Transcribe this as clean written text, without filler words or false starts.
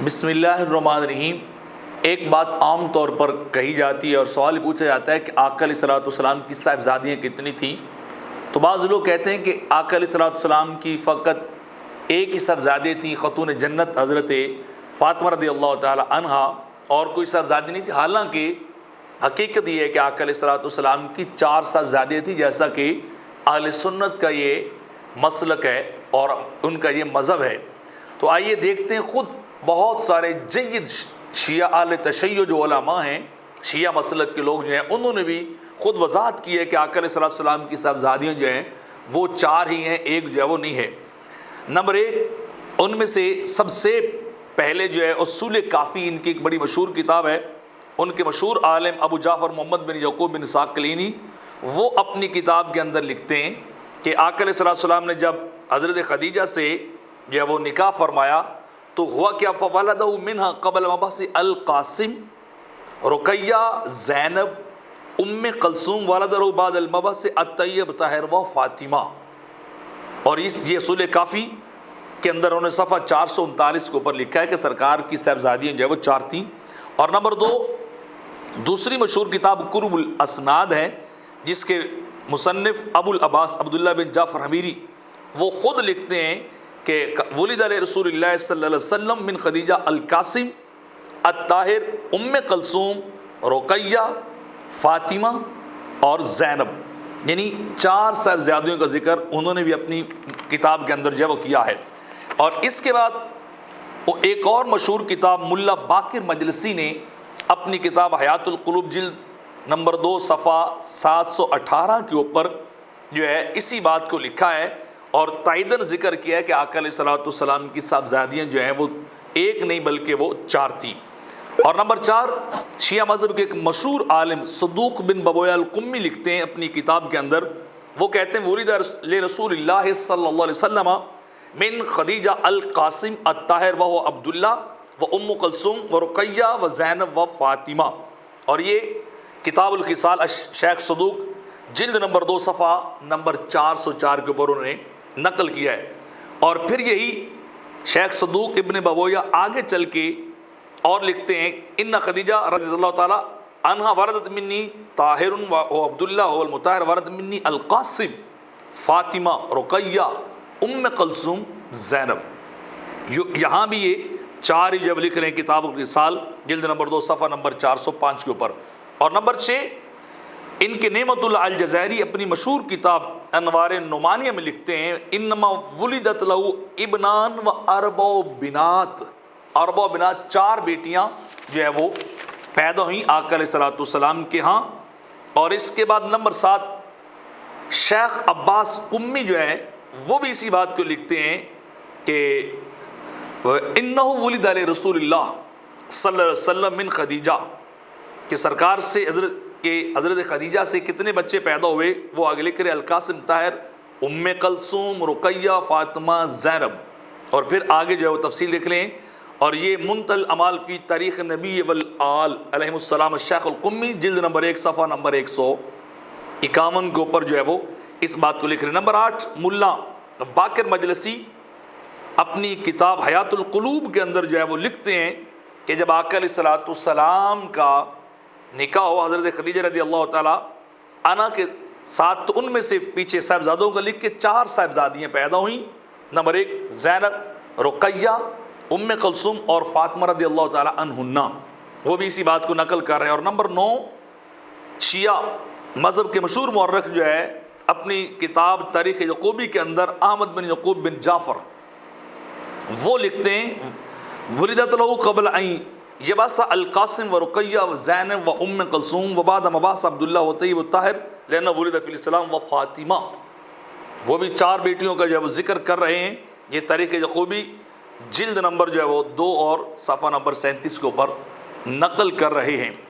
بسم اللہ الرحمن الرحیم۔ ایک بات عام طور پر کہی جاتی ہے اور سوال پوچھا جاتا ہے کہ آقا علیہ الصلوۃ والسلام کی صاحبزادیاں کتنی تھیں؟ تو بعض لوگ کہتے ہیں کہ آقا علیہ الصلوۃ والسلام کی فقط ایک ہی صاحبزادی تھیں، خاتون جنت حضرت فاطمہ رضی اللہ تعالی عنہا، اور کوئی صاحبزادی نہیں تھی۔ حالانکہ حقیقت یہ ہے کہ آقا علیہ الصلوۃ والسلام کی 4 صاحبزادیاں تھیں، جیسا کہ اہل سنت کا یہ مسلک ہے اور ان کا یہ مذہب ہے۔ تو آئیے دیکھتے ہیں، خود بہت سارے جید شیعہ اہل تشیع جو علماء ہیں، شیعہ مسلک کے لوگ جو ہیں، انہوں نے بھی خود وضاحت کی ہے کہ آقا علیہ الصلوۃ والسلام کی صاحبزادیاں جو ہیں وہ 4 ہی ہیں، ایک جو ہے وہ نہیں ہے۔ نمبر 1 ان میں سے سب سے پہلے جو ہے اصول کافی، ان کی ایک بڑی مشہور کتاب ہے، ان کے مشہور عالم ابو جعفر محمد بن یعقوب بن اسحاق کلینی، وہ اپنی کتاب کے اندر لکھتے ہیں کہ آقا علیہ الصلوۃ والسلام نے جب حضرت خدیجہ سے جو ہے وہ نکاح فرمایا تو ہوا کیا، فولدہ منہا قبل مبعث القاسم رقیہ زینب ام کلثوم، ولدہ بعد المبعث الطیب طاہر و فاطمہ۔ اور یہ اصول کافی کے اندر انہوں نے صفحہ 439 کے اوپر لکھا ہے کہ سرکار کی صاحبزادیاں جو ہے وہ 4 تھیں۔ اور نمبر 2 دوسری مشہور کتاب قرب الاسناد ہے، جس کے مصنف ابو العباس عبداللہ بن جعفر حمیری، وہ خود لکھتے ہیں کہ ولد علیہ رسول اللہ صلی اللہ علیہ وسلم من خدیجہ القاسم الطاہر ام کلثوم رقیہ فاطمہ اور زینب، یعنی 4 صاحبزادیوں کا ذکر انہوں نے بھی اپنی کتاب کے اندر جو ہے وہ کیا ہے۔ اور اس کے بعد وہ ایک اور مشہور کتاب ملا باقر مجلسی نے اپنی کتاب حیات القلوب جلد نمبر 2 صفحہ 718 کے اوپر جو ہے اسی بات کو لکھا ہے اور تائیدن ذکر کیا ہے کہ آقا علیہ الصلوۃ والسلام کی صاحبزادیاں جو ہیں وہ ایک نہیں بلکہ وہ 4 تھیں۔ اور نمبر 4 شیعہ مذہب کے ایک مشہور عالم صدوق بن ببویہ القمی لکھتے ہیں اپنی کتاب کے اندر، وہ کہتے ہیں ولد لرسول اللہ صلی اللہ علیہ وسلم من خدیجہ القاسم الطاہر وہو عبداللہ و ام کلثوم و رقیہ و زینب و فاطمہ۔ اور یہ کتاب الخصال شیخ صدوق جلد نمبر 2 صفحہ نمبر 404 کے اوپر انہوں نے نقل کیا ہے۔ اور پھر یہی شیخ صدوق ابن ببویہ آگے چل کے اور لکھتے ہیں ان خدیجہ رضی اللہ تعالی عنہا ولدت منی طاہر و عبداللہ والمطہر ولد منی القاسم فاطمہ رقیہ ام کلثوم زینب۔ یہاں بھی یہ 4 ہی جب لکھ رہے ہیں کتاب الخصال جلد نمبر 2 صفحہ نمبر 405 کے اوپر۔ اور نمبر 6 ان کے نعمت اللہ الجزائری اپنی مشہور کتاب انوار نعمانیہ میں لکھتے ہیں انما ولدت لہو ابنان و اربع بنات، 4 بیٹیاں جو ہے وہ پیدا ہوئیں آقا علیہ الصلوۃ والسلام کے ہاں۔ اور اس کے بعد نمبر 7 شیخ عباس قمی جو ہے وہ بھی اسی بات کو لکھتے ہیں کہ انہ ولد علیہ رسول اللہ صلی اللہ علیہ وسلم من خدیجہ، کہ سرکار سے حضرت خدیجہ سے کتنے بچے پیدا ہوئے، وہ آگے لکھ رہے القاسم طاہر ام کلثوم رقیہ فاطمہ زینب، اور پھر آگے جو ہے وہ تفصیل لکھ لیں۔ اور یہ منتهى الامال فی تاریخ نبی والآل علیہم السلام الشیخ القمی جلد نمبر 1 صفحہ نمبر 151 کے اوپر جو ہے وہ اس بات کو لکھ رہے ہیں۔ نمبر 8 ملا باقر مجلسی اپنی کتاب حیات القلوب کے اندر جو ہے وہ لکھتے ہیں کہ جب آقا علیہ الصلوۃ والسلام کا نکاح ہوا حضرت خدیجہ رضی اللہ تعالیٰ عنہا کے ساتھ، تو ان میں سے پیچھے صاحبزادوں کا لکھ کے 4 صاحبزادیاں پیدا ہوئیں۔ نمبر 1 زینب، رقیہ، ام کلثوم اور فاطمہ رضی اللہ تعالیٰ عنہن، وہ بھی اسی بات کو نقل کر رہے ہیں۔ اور نمبر 9 شیعہ مذہب کے مشہور مورخ جو ہے اپنی کتاب تاریخ یعقوبی کے اندر احمد بن یعقوب بن جعفر، وہ لکھتے ہیں ولدت لہو قبل ان یبعث القاسم و رقیہ و زینب و ام کلثوم و بعد مبعث عبداللہ و طیب الطاہر لأنہ ولد فی الاسلام و فاطمہ۔ وہ بھی 4 بیٹیوں کا جو ہے وہ ذکر کر رہے ہیں۔ یہ تاریخ یعقوبی جلد نمبر جو ہے وہ 2 اور صفحہ نمبر 37 کے اوپر نقل کر رہے ہیں۔